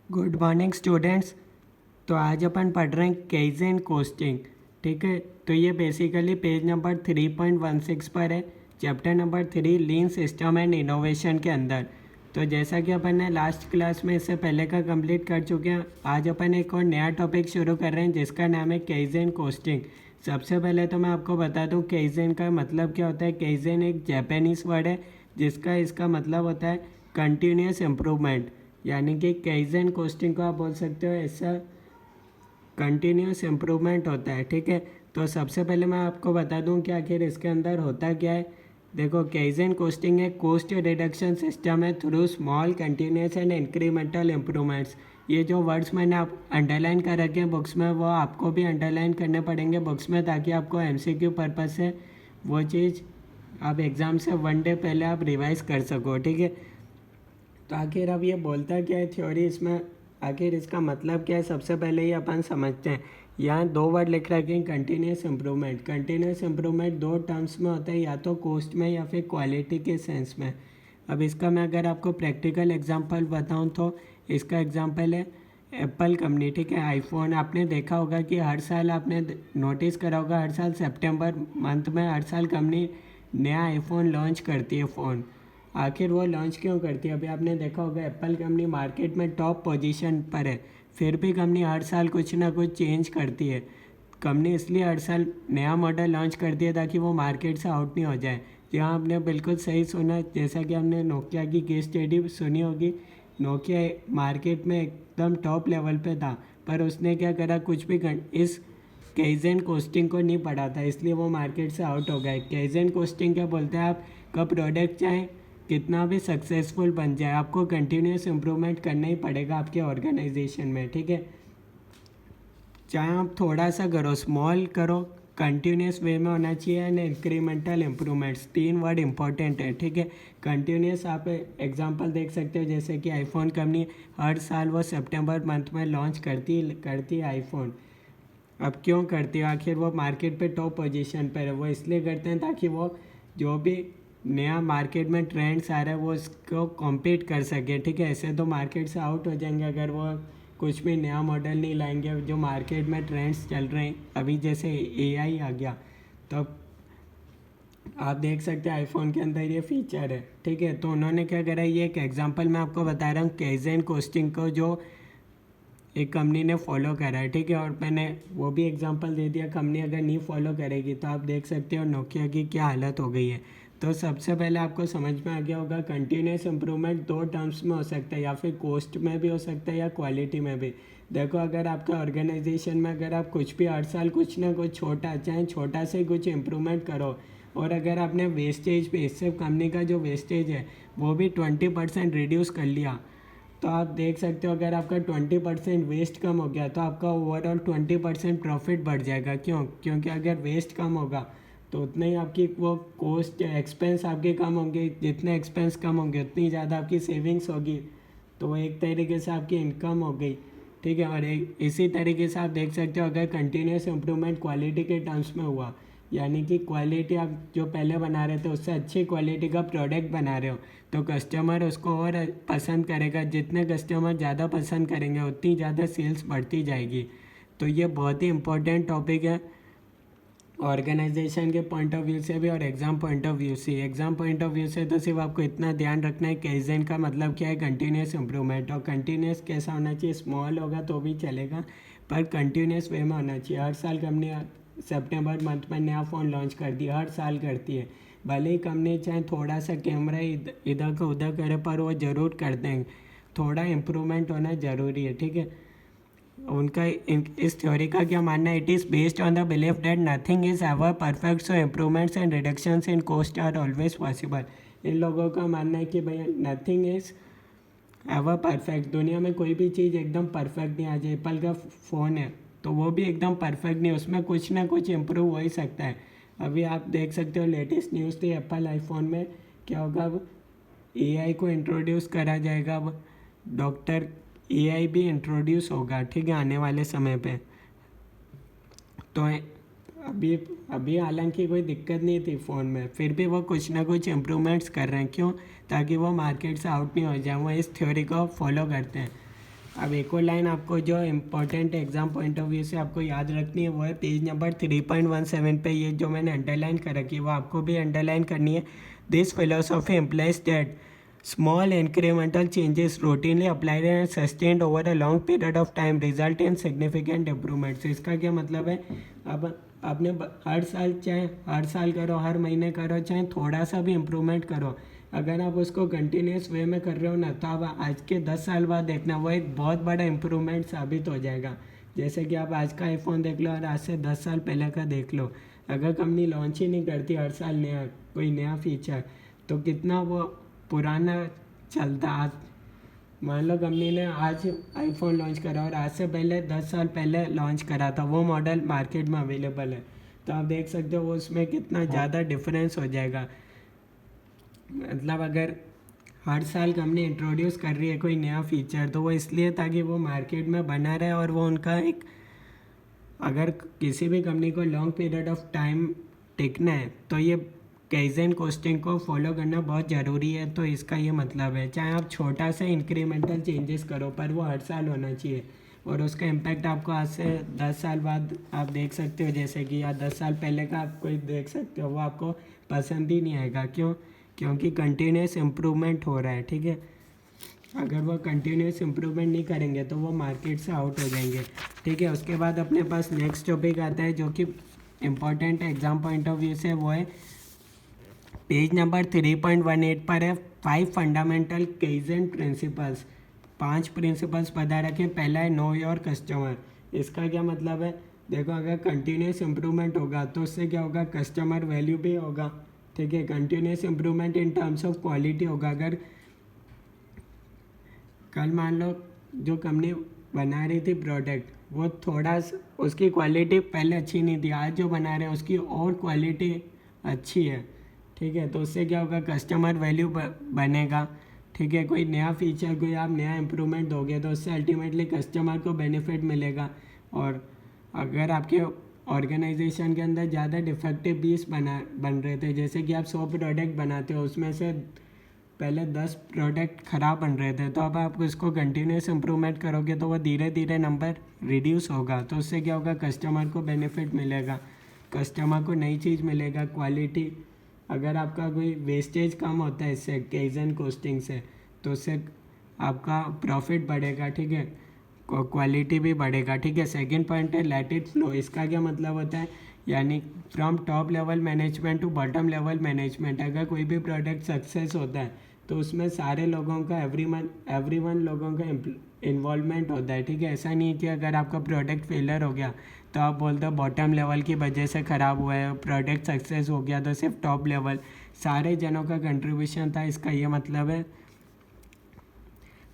Good morning students. तो आज अपन पढ़ रहे हैं केज़न कोस्टिंग। ठीक है, तो ये बेसिकली पेज नंबर 3.16 पर है, chapter number 3 lean system and innovation के अंदर। तो जैसा कि अपन ने लास्ट क्लास में इससे पहले का कंप्लीट कर चुके हैं, आज अपन एक और नया टॉपिक शुरू कर रहे हैं जिसका नाम है केज़न कोस्टिंग। सबसे पहले तो मैं आपको बता दूं केज़न का मतलब क्या होता है। केज़न एक जापानीज़ वर्ड है जिसका इसका मतलब होता है कंटिन्यूस इम्प्रूवमेंट, यानी कि काइज़न कोस्टिंग को आप बोल सकते हो ऐसा कंटिन्यूस इम्प्रूवमेंट होता है। ठीक है, तो सबसे पहले मैं आपको बता दूं कि आखिर इसके अंदर होता क्या है। देखो, काइज़न कोस्टिंग एक कॉस्ट रिडक्शन सिस्टम है through small continuous and incremental improvements. ये जो वर्ड्स मैंने आप अंडरलाइन कर रखे हैं बुक्स में, वो आपको भी अंडरलाइन करने पड़ेंगे बुक्स में, ताकि आपको एमसीक्यू पर्पज़ से वो चीज़ आप एग्ज़ाम से 1 डे पहले आप रिवाइज कर सको। ठीक है, तो आखिर अब ये बोलता क्या है थ्योरी, इसमें आखिर इसका मतलब क्या है सबसे पहले ही अपन समझते हैं। यहाँ 2 वर्ड लिख रखे हैं, continuous improvement. Continuous improvement 2 terms में होता है, या तो कॉस्ट में या फिर क्वालिटी के सेंस में। अब इसका मैं अगर आपको प्रैक्टिकल एग्जांपल बताऊँ तो इसका एग्जांपल है एप्पल कंपनी। ठीक है, आईफोन आपने देखा होगा कि हर साल आपने नोटिस करा होगा, हर साल सितंबर मंथ में हर साल कंपनी नया आईफोन लॉन्च करती है फ़ोन। आखिर वो लॉन्च क्यों करती है? अभी आपने देखा होगा एप्पल कंपनी मार्केट में टॉप पोजीशन पर है, फिर भी कंपनी हर साल कुछ ना कुछ चेंज करती है। कंपनी इसलिए हर साल नया मॉडल लॉन्च करती है ताकि वो मार्केट से आउट नहीं हो जाए। यहाँ आपने बिल्कुल सही सुना, जैसा कि हमने नोकिया की केस स्टडी सुनी होगी। नोकिया मार्केट में एकदम टॉप लेवल पे था, पर उसने क्या करा, कुछ भी इस केज़न कोस्टिंग को नहीं पढ़ा था, इसलिए वो मार्केट से आउट हो गए। केज़न कोस्टिंग क्या बोलते हैं, आप का प्रोडक्ट चाहे कितना भी सक्सेसफुल बन जाए, आपको कंटिन्यूस इम्प्रूवमेंट करना ही पड़ेगा आपके ऑर्गेनाइजेशन में। ठीक है, चाहे आप थोड़ा सा करो, स्मॉल करो, कंटिन्यूस वे में होना चाहिए। And incremental improvements, 3 word important है। ठीक है, कंटिन्यूस आप एग्जांपल देख सकते हो, जैसे कि आईफोन कंपनी हर साल वो सितंबर मंथ में लॉन्च करती है आईफोन। अब क्यों करती है? आखिर वो मार्केट पे टॉप पोजीशन पर है, वो इसलिए करते हैं ताकि वो जो भी नया मार्केट में ट्रेंड्स आ रहा है वो इसको कॉम्पीट कर सके। ठीक है, ऐसे तो मार्केट से आउट हो जाएंगे अगर वो कुछ भी नया मॉडल नहीं लाएंगे। जो मार्केट में ट्रेंड्स चल रहे हैं अभी, जैसे एआई आ गया, तो आप देख सकते हैं आईफोन के अंदर ये फीचर है। ठीक है, तो उन्होंने क्या करा, ये एक एग्जांपल मैं आपको बता रहा हूँ केज़न कोस्टिंग को जो एक कंपनी ने फॉलो करा है। ठीक है, और मैंने वो भी एग्जांपल दे दिया। कंपनी अगर नहीं फॉलो करेगी तो आप देख सकते हो नोकिया की क्या हालत हो गई है। तो सबसे पहले आपको समझ में आ गया होगा कंटिन्यूस इम्प्रूवमेंट 2 टर्म्स में हो सकता है, या फिर कॉस्ट में भी हो सकता है या क्वालिटी में भी। देखो, अगर आपका ऑर्गेनाइजेशन में अगर आप कुछ भी हर साल कुछ ना कुछ छोटा, चाहे छोटा से कुछ इम्प्रूवमेंट करो, और अगर आपने वेस्टेज पे, इससे कंपनी का जो वेस्टेज है वो भी 20% रिड्यूस कर लिया, तो आप देख सकते हो अगर आपका 20% वेस्ट कम हो गया तो आपका ओवरऑल 20% प्रॉफिट बढ़ जाएगा। क्यों? क्योंकि अगर वेस्ट कम होगा तो उतना ही आपकी वो कॉस्ट एक्सपेंस आपके कम होंगे। जितने एक्सपेंस कम होंगे उतनी ज़्यादा आपकी सेविंग्स होगी, तो वो एक तरीके से आपकी इनकम हो गई। ठीक है, और इसी तरीके से आप देख सकते हो अगर कंटिन्यूस इम्प्रूवमेंट क्वालिटी के टर्म्स में हुआ, यानी कि क्वालिटी आप जो पहले बना रहे थे उससे अच्छी क्वालिटी का प्रोडक्ट बना रहे हो, तो कस्टमर उसको और पसंद करेगा। जितने कस्टमर ज़्यादा पसंद करेंगे उतनी ज़्यादा सेल्स बढ़ती जाएगी। तो ये बहुत ही इंपॉर्टेंट टॉपिक है ऑर्गेनाइजेशन के पॉइंट ऑफ व्यू से भी और एग्ज़ाम पॉइंट ऑफ व्यू से। एग्ज़ाम पॉइंट ऑफ व्यू से तो सिर्फ आपको इतना ध्यान रखना है केज़न का मतलब क्या है, कंटिन्यूस इम्प्रूवमेंट। और कंटिन्यूस कैसा होना चाहिए? स्मॉल होगा तो भी चलेगा, पर कंटिन्यूस वे में होना चाहिए। हर साल कंपनी सितंबर मंथ में नया फ़ोन लॉन्च कर दिया, हर साल करती है। भले ही कंपनी चाहे थोड़ा सा कैमरा इधर का उधर करे, पर वो ज़रूर कर देंगे। थोड़ा इम्प्रूवमेंट होना ज़रूरी है। ठीक है, उनका इस थ्योरी का क्या मानना है? It is based on the belief that nothing is ever perfect, so improvements and reductions in cost are always possible. इन लोगों का मानना है कि भैया नथिंग इज़ एवर परफेक्ट, दुनिया में कोई भी चीज़ एकदम परफेक्ट नहीं। आज एप्पल का फ़ोन है तो वो भी एकदम परफेक्ट नहीं, उसमें कुछ ना कुछ इम्प्रूव हो ही सकता है। अभी आप देख सकते हो लेटेस्ट न्यूज़ थी एप्पल आईफोन में क्या होगा, अब एआई को इंट्रोड्यूस करा जाएगा। अब डॉक्टर एआई भी इंट्रोड्यूस होगा। ठीक है, आने वाले समय पे। तो अभी अभी हालांकि कोई दिक्कत नहीं थी फ़ोन में, फिर भी वो कुछ ना कुछ इम्प्रूवमेंट्स कर रहे हैं। क्यों? ताकि वो मार्केट से आउट नहीं हो जाए। वो इस थ्योरी को फॉलो करते हैं। अब एक और लाइन आपको जो important exam point of view से आपको याद रखनी है वो है पेज नंबर 3.17 पे, ये जो मैंने अंडरलाइन कर रखी है वो आपको भी अंडरलाइन करनी है। This philosophy implies that small incremental changes routinely applied and sustained over a long period of time result in significant improvements. इसका क्या मतलब है, अब आपने हर साल, चाहे हर साल करो, हर महीने करो, चाहे थोड़ा सा भी इम्प्रूवमेंट करो, अगर आप उसको कंटिन्यूस वे में कर रहे हो ना, तो आप आज के 10 साल बाद देखना वो एक बहुत बड़ा इम्प्रूवमेंट साबित हो जाएगा। जैसे कि आप आज का आईफोन देख लो और आज से 10 साल पहले का देख लो, अगर कंपनी लॉन्च ही नहीं करती हर साल नया कोई नया फीचर, तो कितना वो पुराना चलता। आज मान लो कंपनी ने आज आईफोन लॉन्च करा और आज से पहले 10 साल पहले लॉन्च करा था, वो मॉडल मार्केट में अवेलेबल है, तो आप देख सकते हो वो उसमें कितना ज़्यादा डिफरेंस हो जाएगा। मतलब अगर हर साल कंपनी इंट्रोड्यूस कर रही है कोई नया फीचर, तो वो इसलिए ताकि वो मार्केट में बना रहे और वो उनका एक, अगर किसी भी कंपनी को लॉन्ग पीरियड ऑफ टाइम टिकना है तो ये काइज़ेन कोस्टिंग को फॉलो करना बहुत ज़रूरी है। तो इसका ये मतलब है चाहे आप छोटा सा इंक्रीमेंटल चेंजेस करो पर वो हर साल होना चाहिए, और उसका इम्पैक्ट आपको आज से 10 साल बाद आप देख सकते हो। जैसे कि या 10 साल पहले का आप कोई देख सकते हो, वो आपको पसंद ही नहीं आएगा। क्यों? क्योंकि कंटिन्यूस इम्प्रूवमेंट हो रहा है, ठीक है। अगर वो कंटिन्यूस इम्प्रूवमेंट नहीं करेंगे तो वो मार्केट से आउट हो जाएंगे, ठीक है। उसके बाद अपने पास नेक्स्ट टॉपिक आता है जो कि important exam point of view से, वो है पेज नंबर 3.18 पर है 5 फंडामेंटल काइज़ेन प्रिंसिपल्स। 5 प्रिंसिपल्स बता रखे। पहला है नो योर कस्टमर। इसका क्या मतलब है, देखो अगर कंटिन्यूस इम्प्रूवमेंट होगा तो उससे क्या होगा, कस्टमर वैल्यू भी होगा, ठीक है। Continuous improvement in terms of quality होगा। अगर कल मान लो जो कंपनी बना रही थी प्रोडक्ट, वो थोड़ा उसकी क्वालिटी पहले अच्छी नहीं थी, आज जो बना रहे हैं उसकी और क्वालिटी अच्छी है, ठीक है। तो उससे क्या होगा, कस्टमर वैल्यू बनेगा, ठीक है। कोई नया फीचर, कोई आप नया इम्प्रूवमेंट दोगे तो उससे अल्टीमेटली कस्टमर को बेनिफिट मिलेगा। और अगर आपके ऑर्गेनाइजेशन के अंदर ज़्यादा डिफेक्टिव पीस बन रहे थे, जैसे कि आप 100 प्रोडक्ट बनाते हो, उसमें से पहले 10 प्रोडक्ट ख़राब बन रहे थे, तो अब आप इसको कंटिन्यूस इम्प्रूवमेंट करोगे तो वो धीरे धीरे नंबर रिड्यूस होगा। तो उससे क्या होगा, कस्टमर को बेनिफिट मिलेगा, कस्टमर को नई चीज़ मिलेगा, क्वालिटी। अगर आपका कोई वेस्टेज कम होता है इससे काइज़ेन कोस्टिंग से, तो उससे आपका प्रॉफिट बढ़ेगा, ठीक है, क्वालिटी भी बढ़ेगा, ठीक है। सेकंड पॉइंट है लेट इट फ्लो। इसका क्या मतलब होता है, यानी from top level management to bottom level management. अगर कोई भी प्रोडक्ट सक्सेस होता है तो उसमें सारे लोगों का, एवरी वन लोगों का इन्वॉल्वमेंट होता है, ठीक है। ऐसा नहीं है कि अगर आपका प्रोडक्ट फेलियर हो गया तो आप बोलते हो बॉटम लेवल की वजह से ख़राब हुआ है, प्रोडक्ट सक्सेस हो गया तो सिर्फ टॉप लेवल, सारे जनों का कंट्रीब्यूशन था। इसका ये मतलब है।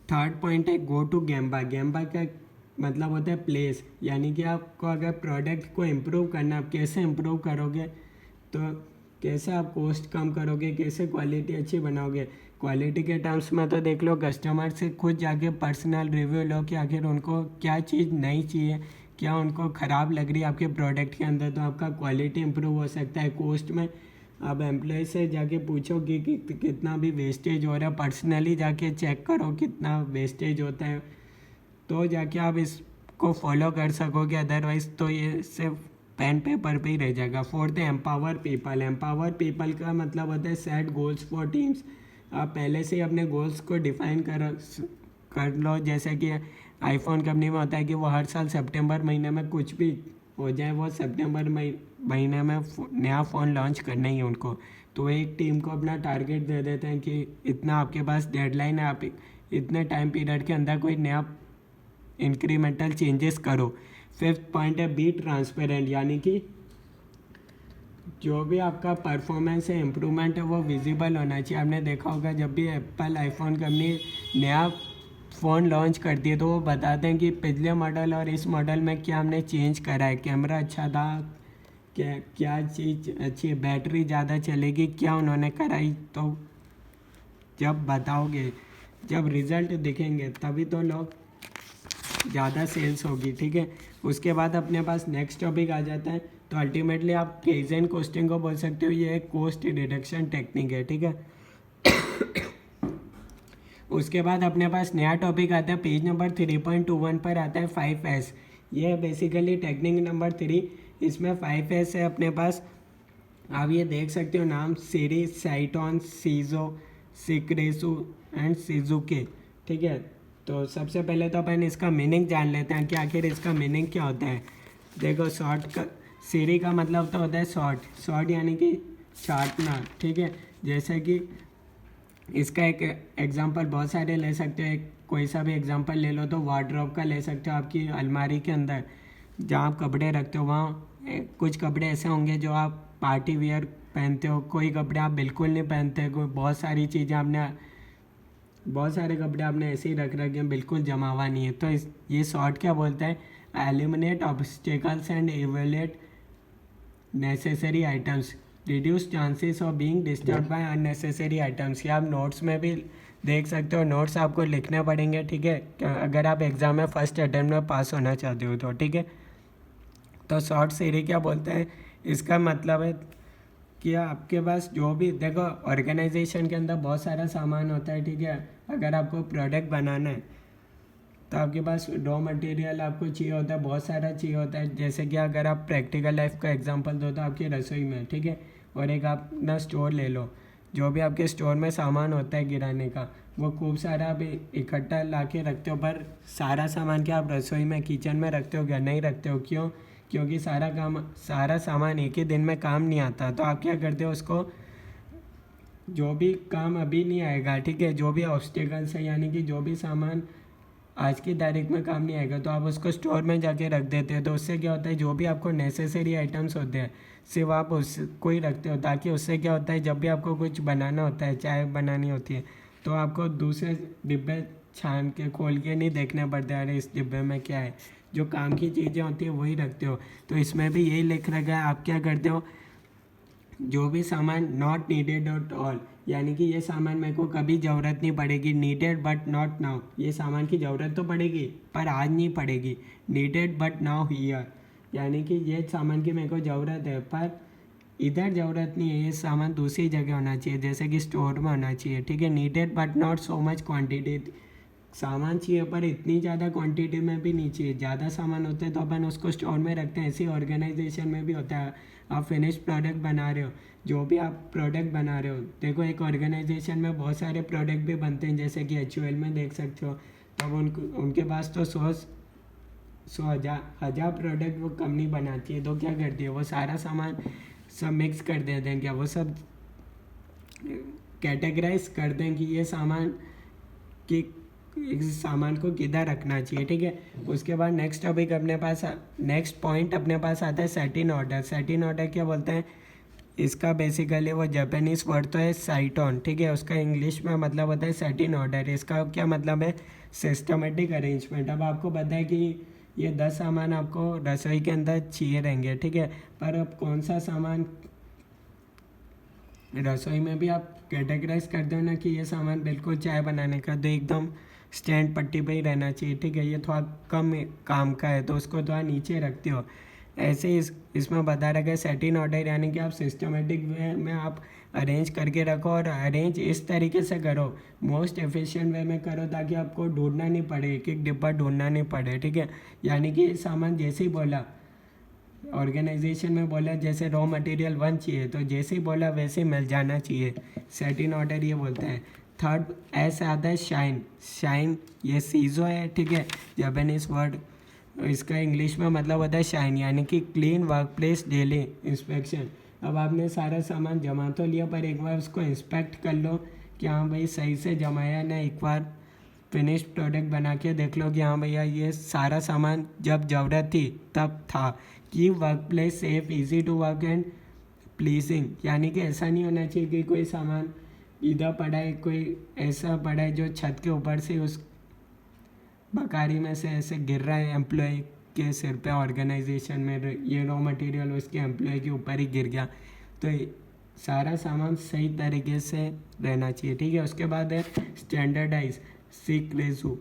थर्ड पॉइंट है गो टू गेम्बा। गेम्बा का मतलब होता है प्लेस, यानी कि आपको अगर प्रोडक्ट को इम्प्रूव करना, आप कैसे इम्प्रूव करोगे, तो कैसे आप कॉस्ट कम करोगे, कैसे क्वालिटी अच्छी बनाओगे। क्वालिटी के टर्म्स में तो देख लो, कस्टमर से खुद जाके पर्सनल रिव्यू लो कि आखिर उनको क्या चीज़ नहीं चाहिए, क्या उनको ख़राब लग रही है आपके प्रोडक्ट के अंदर, तो आपका क्वालिटी इम्प्रूव हो सकता है। कॉस्ट में आप एम्प्लॉय से जाके पूछोगे कि कितना भी वेस्टेज हो रहा है, पर्सनली जाके चेक करो कितना वेस्टेज होता है, तो जाके आप इसको फॉलो कर सकोगे। अदरवाइज़ तो ये सिर्फ पेन पेपर पे ही रह जाएगा। फोर्थ है एम्पावर पीपल। एम्पावर पीपल का मतलब होता है सेट गोल्स फॉर टीम्स। आप पहले से ही अपने गोल्स को डिफाइन कर लो। जैसे कि आईफोन कंपनी में होता है कि वो हर साल सितंबर महीने में कुछ भी हो जाए, वो सितंबर महीने में नया फ़ोन लॉन्च करना ही है उनको। तो एक टीम को अपना टारगेट दे देते हैं कि इतना आपके पास डेडलाइन है, आप इतने टाइम पीरियड के अंदर कोई नया इंक्रीमेंटल चेंजेस करो। फिफ्थ पॉइंट है बी ट्रांसपेरेंट, यानी कि जो भी आपका परफॉर्मेंस है, इम्प्रूवमेंट है, वो विजिबल होना चाहिए। आपने देखा होगा जब भी एप्पल आईफोन कंपनी नया फ़ोन लॉन्च करती है तो वो बताते हैं कि पिछले मॉडल और इस मॉडल में क्या हमने चेंज करा है, कैमरा अच्छा था, क्या चीज़ अच्छी है, बैटरी ज़्यादा चलेगी, क्या उन्होंने कराई। तो जब बताओगे, जब रिज़ल्ट दिखेंगे तभी तो लोग ज़्यादा सेल्स होगी, ठीक है। उसके बाद अपने पास नेक्स्ट टॉपिक आ जाता है। तो अल्टीमेटली आप काइज़ेन कोस्टिंग को बोल सकते हो ये एक कॉस्ट रिडक्शन टेक्निक है, ठीक है। उसके बाद अपने पास नया टॉपिक आता है पेज नंबर 3.21 पर आता है 5S। ये है बेसिकली टेक्निक नंबर 3। इसमें 5S है अपने पास। आप ये देख सकते हो नाम सीरी, साइटॉन, सीजो, सिक्रेसू एंड सिजुके। ठीक है, तो सबसे पहले तो अपन इसका मीनिंग जान लेते हैं कि आखिर इसका मीनिंग क्या होता है। देखो शॉर्ट का सीरी का मतलब तो होता है शॉर्ट यानी कि छाटना। ठीक है, जैसे कि इसका एक एग्जांपल बहुत सारे ले सकते हो। एक कोई सा भी एग्जांपल ले लो तो वार्डरोब का ले सकते हो। आपकी अलमारी के अंदर जहाँ आप कपड़े रखते हो वहाँ कुछ कपड़े ऐसे होंगे जो आप पार्टी वियर पहनते हो, कोई कपड़े आप बिल्कुल नहीं पहनते, कोई बहुत सारे कपड़े आपने ऐसे ही रख रखे हैं, बिल्कुल जमा हुआ नहीं है। तो ये शॉर्ट क्या बोलता है, eliminate obstacles and evaluate necessary items, reduce chances of being disturb by unnecessary items. ये आप नोट्स में भी देख सकते हो, नोट्स आपको लिखने पड़ेंगे। ठीक है, अगर आप एग्ज़ाम में फर्स्ट अटेम्प्ट में पास होना चाहते हो तो। ठीक है, तो शॉर्ट सीरी क्या बोलता है, इसका मतलब है कि आपके पास जो भी देखो ऑर्गेनाइजेशन के अंदर बहुत सारा सामान होता है। ठीक है, अगर आपको प्रोडक्ट बनाना है तो आपके पास रॉ मटेरियल आपको चाहिए होता है, बहुत सारा चाहिए होता है। जैसे कि अगर आप प्रैक्टिकल लाइफ का एग्जांपल दो तो आपकी रसोई में, ठीक है, और एक आप अपना स्टोर ले लो, जो भी आपके स्टोर में सामान होता है गिराने का वो खूब सारा आप इकट्ठा ला के रखते हो, पर सारा सामान क्या आप रसोई में किचन में रखते हो क्या? नहीं रखते हो। क्यों? क्योंकि सारा सामान एक ही दिन में काम नहीं आता। तो आप क्या करते हो, उसको जो भी काम अभी नहीं आएगा, ठीक है, जो भी ऑब्स्टिकल्स है यानी कि जो भी सामान आज की तारीख में काम नहीं आएगा तो आप उसको स्टोर में जाके रख देते हो। तो उससे क्या होता है, जो भी आपको नेसेसरी आइटम्स होते हैं सिर्फ आप उसको ही रखते हो, ताकि उससे क्या होता है जब भी आपको कुछ बनाना होता है, चाय बनानी होती है, तो आपको दूसरे डिब्बे छान के खोल के नहीं देखने पड़ते अरे इस डिब्बे में क्या है। जो काम की चीज़ें होती है वही रखते हो। तो इसमें भी यही लिख रखा है, आप क्या करते हो, जो भी सामान नॉट नीडेड एट ऑल, यानी कि ये सामान मेरे को कभी ज़रूरत नहीं पड़ेगी, नीडेड बट नॉट नाउ, ये सामान की ज़रूरत तो पड़ेगी पर आज नहीं पड़ेगी। नीडेड बट नाउ हियर, यानी कि ये सामान की मेरे को ज़रूरत है पर इधर ज़रूरत नहीं है, ये सामान दूसरी जगह होना चाहिए, जैसे कि स्टोर में होना चाहिए। ठीक है, needed but not so much quantity, सामान चाहिए पर इतनी ज़्यादा क्वांटिटी में भी नहीं चाहिए। ज़्यादा सामान होते हैं तो अपन उसको स्टोर में रखते हैं, ऐसे ऑर्गेनाइजेशन में भी होता है। आप फिनिश प्रोडक्ट बना रहे हो, जो भी आप प्रोडक्ट बना रहे हो, देखो एक ऑर्गेनाइजेशन में बहुत सारे प्रोडक्ट भी बनते हैं, जैसे कि HUL में देख सकते हो। तब उनके पास तो सौ हज़ार प्रोडक्ट वो कंपनी बनाती है। तो क्या करती है, वो सारा सामान सब मिक्स कर देते हैं, क्या वो सब कैटेगराइज कर दें कि ये सामान कि इस सामान को किधर रखना चाहिए। ठीक है, उसके बाद नेक्स्ट टॉपिक अपने पास, नेक्स्ट पॉइंट अपने पास आता है set in order. Set in order क्या बोलते हैं, इसका बेसिकली वो जापानीज वर्ड तो है साइटॉन। ठीक है, उसका इंग्लिश में मतलब होता है सेट इन ऑर्डर। इसका क्या मतलब है, सिस्टमेटिक अरेंजमेंट। अब आपको पता है कि ये 10 सामान आपको रसोई के अंदर चाहिए रहेंगे, ठीक है, पर अब कौन सा सामान रसोई में भी आप कैटेगराइज कर दो ना कि ये सामान बिल्कुल चाय बनाने का तो एकदम स्टैंड पट्टी पे ही रहना चाहिए। ठीक है, ये थोड़ा कम काम का है तो उसको थोड़ा नीचे रखते हो। ऐसे ही इसमें बता रखा है सेट इन ऑर्डर, यानी कि आप सिस्टमेटिक वे में आप अरेंज करके रखो, और अरेंज इस तरीके से करो, मोस्ट एफिशिएंट वे में करो, ताकि आपको ढूंढना नहीं पड़े, एक एक डिब्बा ढूंढना नहीं पड़े। ठीक है, यानी कि सामान जैसे ही बोला ऑर्गेनाइजेशन में बोला जैसे रॉ मटेरियल 1 चाहिए तो जैसे ही बोला वैसे ही मिल जाना चाहिए। सेट इन ऑर्डर ये बोलता है। थर्ड ऐसा आता है शाइन, ये सीजो है। ठीक है, जापानीज वर्ड, इसका इंग्लिश में मतलब होता है शाइन, यानी कि clean work place daily inspection. अब आपने सारा सामान जमा तो लिया पर एक बार उसको इंस्पेक्ट कर लो कि हाँ भाई सही से जमाया ना, एक बार फिनिश प्रोडक्ट बना के देख लो कि हाँ भैया ये सारा सामान जब ज़रूरत थी तब था। कि workplace safe, easy to work and pleasing, यानी कि ऐसा नहीं होना चाहिए कि कोई सामान इधर पड़ा है, कोई ऐसा पड़ा है जो छत के ऊपर से उस बकारी में से ऐसे गिर रहा है एम्प्लॉय के सिर पे, ऑर्गेनाइजेशन में ये रॉ मटेरियल उसके एम्प्लॉय के ऊपर ही गिर गया। तो सारा सामान सही तरीके से रहना चाहिए। ठीक है, उसके बाद है स्टैंडर्डाइज, सिक रेजू।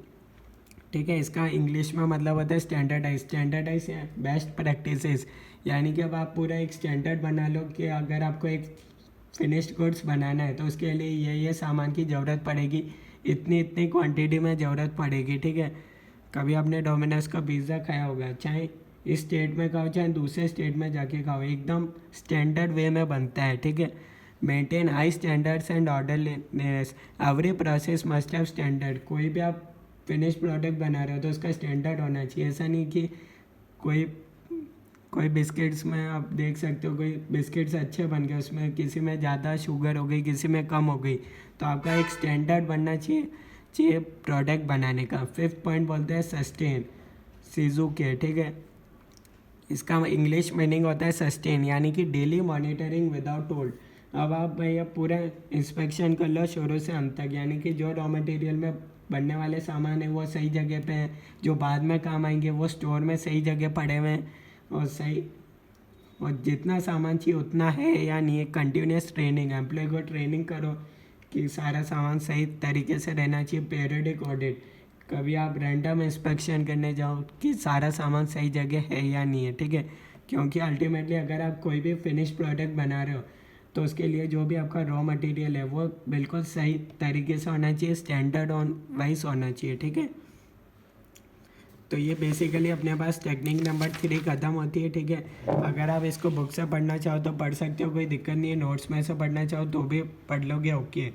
ठीक है, इसका इंग्लिश में मतलब होता है स्टैंडर्डाइज बेस्ट प्रैक्टिसेस, यानी कि अब आप पूरा एक स्टैंडर्ड बना लो कि अगर आपको एक फिनिश्ड गुड्स बनाना है तो उसके लिए ये सामान की ज़रूरत पड़ेगी, इतनी इतनी क्वांटिटी में ज़रूरत पड़ेगी, ठीक है। कभी आपने डोमिनोज का पिज़्ज़ा खाया होगा, चाहे इस स्टेट में खाओ चाहे दूसरे स्टेट में जाके खाओ, एकदम स्टैंडर्ड वे में बनता है, ठीक है। Maintain high standards and orderliness, every process must have standard. कोई भी आप फिनिश प्रोडक्ट बना रहे हो तो उसका स्टैंडर्ड होना चाहिए। ऐसा नहीं कि कोई कोई बिस्किट्स में आप देख सकते हो, कोई बिस्किट्स अच्छे बन गए, उसमें किसी में ज़्यादा शुगर हो गई, किसी में कम हो गई, तो आपका एक स्टैंडर्ड बनना चाहिए प्रोडक्ट बनाने का। 5th पॉइंट बोलते हैं सस्टेन, सीजुके, ठीक है। इसका इंग्लिश मीनिंग होता है सस्टेन, यानी कि डेली मॉनिटरिंग विदाउट टोल्ड। अब आप भैया पूरा इंस्पेक्शन कर लो शुरू से अंत तक, यानी कि जो रॉ मटेरियल में बनने वाले सामान है वो सही जगह पे हैं, जो बाद में काम आएंगे वो स्टोर में सही जगह पड़े हुए हैं, और जितना सामान चाहिए उतना है या नहीं है। कंटिन्यूस ट्रेनिंग, एम्प्लॉय को ट्रेनिंग करो कि सारा सामान सही तरीके से रहना चाहिए। पीरियडिक ऑडिट, कभी आप रैंडम इंस्पेक्शन करने जाओ कि सारा सामान सही जगह है या नहीं है, ठीक है। क्योंकि अल्टीमेटली अगर आप कोई भी फिनिश प्रोडक्ट बना रहे हो तो उसके लिए जो भी आपका रॉ मटेरियल है वो बिल्कुल सही तरीके से होना चाहिए, स्टैंडर्ड ऑन वाइज होना चाहिए, ठीक है। तो ये बेसिकली अपने पास टेक्निक नंबर 3 ख़त्म होती है, ठीक है। अगर आप इसको बुक से पढ़ना चाहो तो पढ़ सकते हो, कोई दिक्कत नहीं है। नोट्स में से पढ़ना चाहो तो भी पढ़ लोगे, ओके।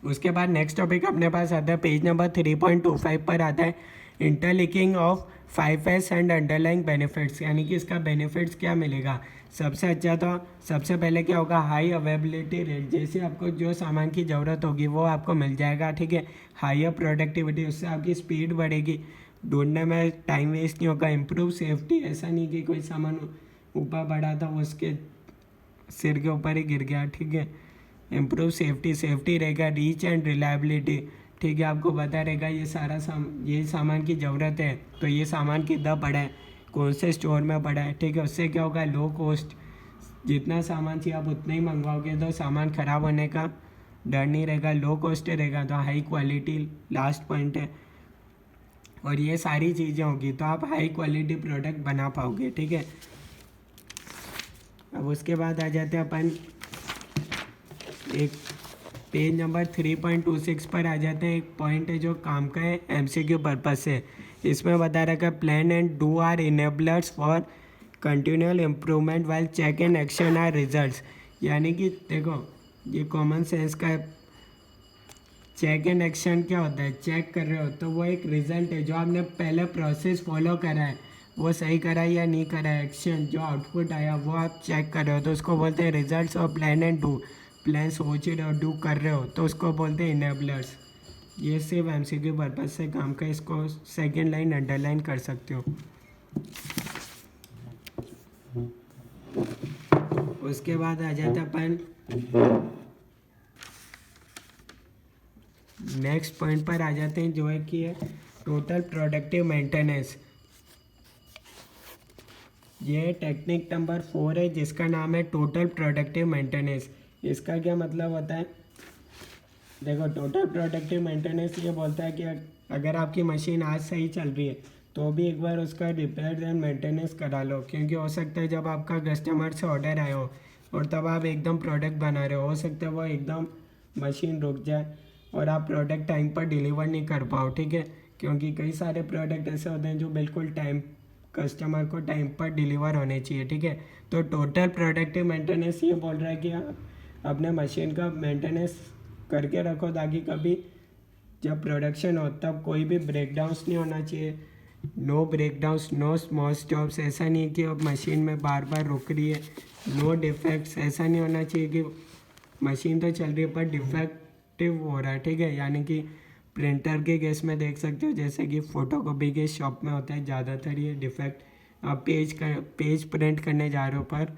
उसके बाद नेक्स्ट टॉपिक अपने पास आता है पेज नंबर 3.25 पर आता है interlinking of 5S and underlying benefits, यानी कि इसका बेनिफिट्स क्या मिलेगा। सबसे अच्छा तो सबसे पहले क्या होगा, हाई अवेलेबिलिटी रेट, जैसे आपको जो सामान की ज़रूरत होगी वो आपको मिल जाएगा, ठीक है। हायर प्रोडक्टिविटी, उससे आपकी स्पीड बढ़ेगी, ढूंढने में टाइम वेस्ट नहीं होगा। इम्प्रूव सेफ्टी, ऐसा नहीं कि कोई सामान ऊपर बढ़ा था वो उसके सिर के ऊपर ही गिर गया, ठीक है। इम्प्रूव सेफ्टी रहेगा। रीच एंड रिलायबिलिटी, ठीक है, आपको पता रहेगा ये ये सामान की ज़रूरत है तो ये सामान कितना पड़ा है, कौन से स्टोर में पड़ा है, ठीक है। उससे क्या होगा, लो कॉस्ट, जितना सामान चाहिए आप उतना ही मंगवाओगे तो सामान ख़राब होने का डर नहीं रहेगा, लो कॉस्ट रहेगा। तो हाई क्वालिटी लास्ट पॉइंट है, और ये सारी चीज़ें होगी तो आप हाई क्वालिटी प्रोडक्ट बना पाओगे, ठीक है। अब उसके बाद आ जाते हैं अपन एक पेज नंबर 3.26 पर आ जाते हैं। एक पॉइंट है जो काम का है, MCQ पर्पज से। इसमें बता रखा है plan and do are enablers for continual improvement while check and action are results, यानी कि देखो ये कॉमन सेंस का है। चेक एंड एक्शन क्या होता है, चेक कर रहे हो तो वो एक रिजल्ट है, जो आपने पहले प्रोसेस फॉलो करा है वो सही करा है या नहीं करा है। एक्शन जो आउटपुट आया वो आप चेक कर रहे हो तो उसको बोलते हैं रिजल्ट्स। और प्लान एंड डू, प्लान सोच रहे हो, डू कर रहे हो तो उसको बोलते हैं इनेबलर्स। ये सिर्फ MCQ पर्पज से काम का, इसको सेकेंड लाइन अंडरलाइन कर सकते हो। उसके बाद आ जाता अपन नेक्स्ट पॉइंट पर आ जाते हैं, जो है कि टोटल प्रोडक्टिव मेंटेनेंस। ये टेक्निक नंबर 4 है जिसका नाम है टोटल प्रोडक्टिव मेंटेनेंस। इसका क्या मतलब होता है, देखो टोटल प्रोडक्टिव मेंटेनेंस ये बोलता है कि अगर आपकी मशीन आज सही चल रही है तो भी एक बार उसका रिपेयर एंड मेंटेनेंस करा लो, क्योंकि हो सकता है जब आपका कस्टमर से ऑर्डर आया हो और तब आप एकदम प्रोडक्ट बना रहे हो सकता है वो एकदम मशीन रुक जाए और आप प्रोडक्ट टाइम पर डिलीवर नहीं कर पाओ, ठीक है। क्योंकि कई सारे प्रोडक्ट ऐसे होते हैं जो बिल्कुल कस्टमर को टाइम पर डिलीवर होने चाहिए, ठीक है। तो टोटल प्रोडक्टिव मेंटेनेंस ये बोल रहा है कि आप अपने मशीन का मेंटेनेंस करके रखो ताकि कभी जब प्रोडक्शन हो तब कोई भी ब्रेकडाउन्स नहीं होना चाहिए। No breakdowns, no small stops, ऐसा नहीं है कि अब मशीन में बार बार रुक रही है। नो डिफेक्ट्स, ऐसा नहीं होना चाहिए कि मशीन तो चल रही है पर डिफेक्टिव हो रहा है, ठीक है। यानी कि प्रिंटर के केस में देख सकते हो, जैसे कि फ़ोटोकॉपी के शॉप में होता है ज़्यादातर ये डिफेक्ट। आप पेज प्रिंट करने जा रहे हो पर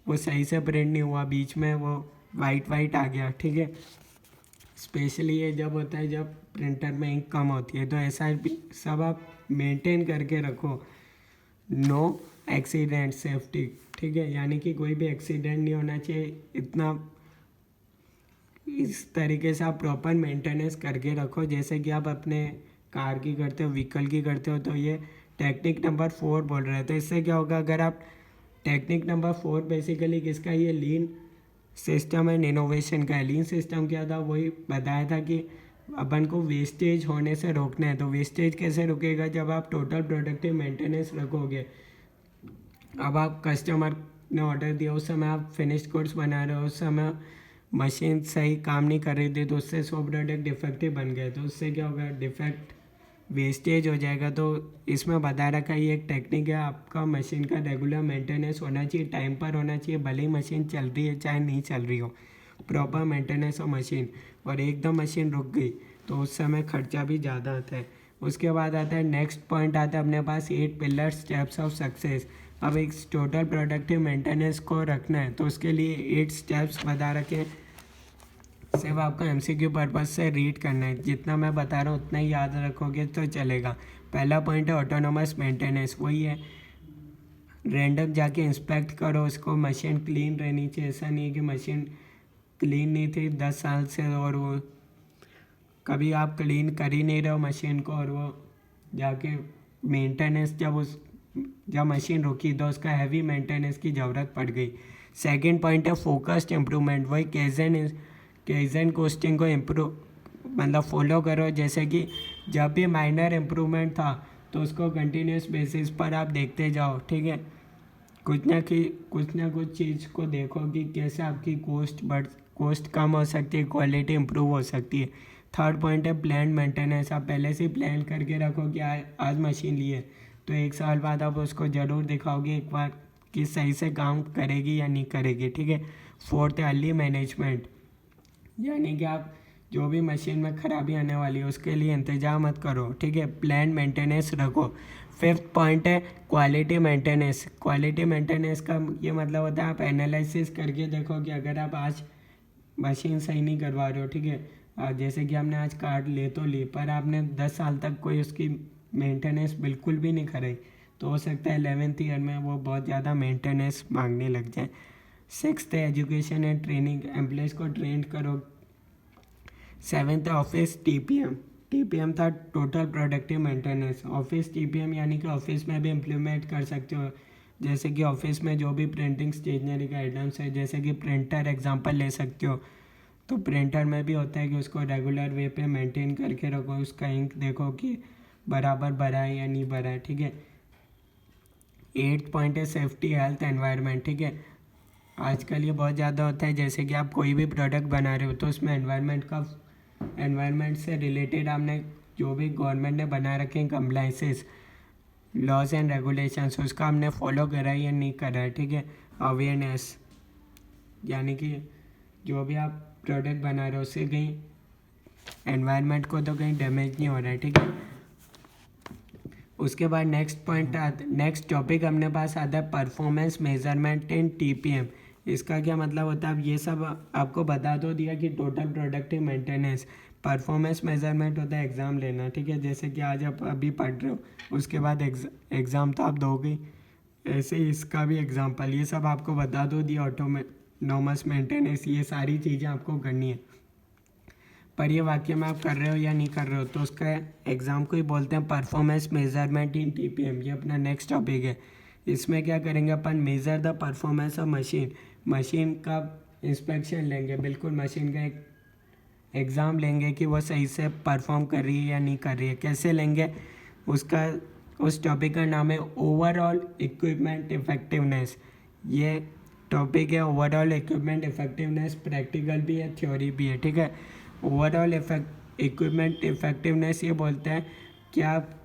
वो सही से प्रिंट नहीं हुआ, बीच में वो वाइट आ गया, ठीक है। स्पेशली ये जब होता है जब प्रिंटर में इंक कम होती है, तो ऐसा भी सब आप मेंटेन करके रखो। नो एक्सीडेंट सेफ्टी, ठीक है, यानी कि कोई भी एक्सीडेंट नहीं होना चाहिए। इतना इस तरीके से आप प्रॉपर मेंटेनेंस करके रखो जैसे कि आप अपने कार की करते हो, व्हीकल की करते हो। तो ये टेक्निक नंबर 4 बोल रहे थे। तो इससे क्या होगा, अगर आप टेक्निक नंबर 4 बेसिकली किसका, ये लीन सिस्टम एंड इनोवेशन का है। लीन सिस्टम क्या था, वही बताया था कि अपन को वेस्टेज होने से रोकना है। तो वेस्टेज कैसे रुकेगा, जब आप टोटल प्रोडक्टिव मेंटेनेंस रखोगे। अब आप कस्टमर ने ऑर्डर दिया, उस समय आप फिनिश्ड गुड्स बना रहे हो, उस समय मशीन सही काम नहीं कर रही थी, तो उससे 100 प्रोडक्ट डिफेक्टिव बन गए, तो उससे क्या होगा, डिफेक्ट वेस्टेज हो जाएगा। तो इसमें बता रखा है, ये एक टेक्निक है, आपका मशीन का रेगुलर मेंटेनेंस होना चाहिए, टाइम पर होना चाहिए, भले ही मशीन चल रही है चाहे नहीं चल रही हो, प्रॉपर मेंटेनेंस हो मशीन। और एकदम मशीन रुक गई तो उस समय खर्चा भी ज़्यादा आता है। उसके बाद आता है नेक्स्ट पॉइंट, आता है अपने पास 8 पिलर स्टेप्स ऑफ सक्सेस। अब एक टोटल प्रोडक्टिव मेंटेनेंस को रखना है तो उसके लिए 8 स्टेप्स बता रखे, सिर्फ आपको एमसीक्यू पर्पज से रीड करना है, जितना मैं बता रहा हूँ उतना ही याद रखोगे तो चलेगा। पहला पॉइंट है ऑटोनोमस मेंटेनेंस, वही है रैंडम जाके इंस्पेक्ट करो उसको, मशीन क्लीन रहनी चाहिए। ऐसा नहीं है कि मशीन क्लीन नहीं थी 10 साल से और वो कभी आप क्लीन कर ही नहीं रहे हो मशीन को, और वो जाके मेंटेनेंस जब मशीन रुकी तो उसका हैवी मेंटेनेंस की ज़रूरत पड़ गई। सेकंड पॉइंट है फोकस्ड इम्प्रूवमेंट, वही केजन कोस्टिंग को मतलब फॉलो करो। जैसे कि जब भी माइनर इम्प्रूवमेंट था तो उसको कंटिन्यूस बेसिस पर आप देखते जाओ, ठीक है। कुछ ना कुछ चीज़ को देखो कि कैसे आपकी कॉस्ट कम हो सकती है, क्वालिटी इंप्रूव हो सकती है। थर्ड पॉइंट है प्लान मेंटेनेंस, आप पहले से ही प्लान करके रखो कि आज मशीन ली है तो 1 साल बाद आप उसको ज़रूर दिखाओगे एक बार कि सही से काम करेगी या नहीं करेगी, ठीक है। फोर्थ है अर्ली मैनेजमेंट, यानी कि आप जो भी मशीन में खराबी आने वाली है उसके लिए इंतजाम मत करो, ठीक है, प्लान मेंटेनेंस रखो। फिफ्थ पॉइंट है क्वालिटी मेंटेनेंस। क्वालिटी मेंटेनेंस का ये मतलब होता है आप एनालिसिस करके देखो कि अगर आप आज मशीन सही नहीं करवा रहे हो, ठीक है, जैसे कि हमने आज कार्ड ले तो ली पर आपने 10 साल तक कोई उसकी मेंटेनेंस बिल्कुल भी नहीं कराई, तो हो सकता है 11th ईयर में वो बहुत ज़्यादा मेंटेनेंस मांगने लग जाए। सिक्स्थ है एजुकेशन एंड ट्रेनिंग, एम्प्लॉयज़ को ट्रेंड करो। सेवेंथ है ऑफिस टीपीएम था total productive maintenance. Office TPM यानी कि ऑफिस में भी इम्प्लीमेंट कर सकते हो, जैसे कि ऑफिस में जो भी प्रिंटिंग स्टेशनरी का आइटम्स है, जैसे कि प्रिंटर एग्जांपल ले सकते हो, तो प्रिंटर में भी होता है कि उसको रेगुलर वे पे मेंटेन करके रखो, उसका इंक देखो कि बराबर भरा है या नहीं भरा है, ठीक है। 8th पॉइंट है सेफ्टी हेल्थ एनवायरनमेंट, ठीक है। आजकल ये बहुत ज़्यादा होता है, जैसे कि आप कोई भी प्रोडक्ट बना रहे हो तो उसमें एनवायरनमेंट से रिलेटेड आपने जो भी गवर्नमेंट ने बना रखे हैं कंप्लाइंसेस, लॉज एंड रेगुलेशंस, उसका हमने फॉलो करा है या नहीं करा है, ठीक है। अवेयरनेस, यानी कि जो भी आप प्रोडक्ट बना रहे हो उससे कहीं एनवायरनमेंट को तो कहीं डैमेज नहीं हो रहा है, ठीक है। उसके बाद नेक्स्ट टॉपिक अपने पास आता है परफॉर्मेंस मेजरमेंट इन टीपीएम। इसका क्या मतलब होता है, अब ये सब आपको बता दो दिया कि total productive maintenance. Performance measurement होता है एग्ज़ाम लेना, ठीक है, जैसे कि आज आप अभी पढ़ रहे हो उसके बाद एग्ज़ाम तो आप दोगे, ऐसे ही इसका भी एग्जाम्पल, ये सब आपको बता दो दिया ऑटोनोमस मेंटेनेंस, ये सारी चीज़ें आपको करनी है। पर ये वाक्य में आप कर रहे हो या नहीं कर रहे हो तो उसका एग्ज़ाम को ही बोलते हैं परफॉर्मेंस मेजरमेंट इन टीपीएम। ये अपना नेक्स्ट टॉपिक है। इसमें क्या करेंगे अपन, measure the performance of machine का इंस्पेक्शन लेंगे, बिल्कुल मशीन का एक एग्ज़ाम लेंगे कि वो सही से परफॉर्म कर रही है या नहीं कर रही है। कैसे लेंगे, उस टॉपिक का नाम है ओवरऑल इक्विपमेंट इफेक्टिवनेस। ये टॉपिक है ओवरऑल इक्विपमेंट इफेक्टिवनेस, प्रैक्टिकल भी है थ्योरी भी है, ठीक है। ओवरऑल इक्विपमेंट इफेक्टिवनेस ये बोलते हैं कि आप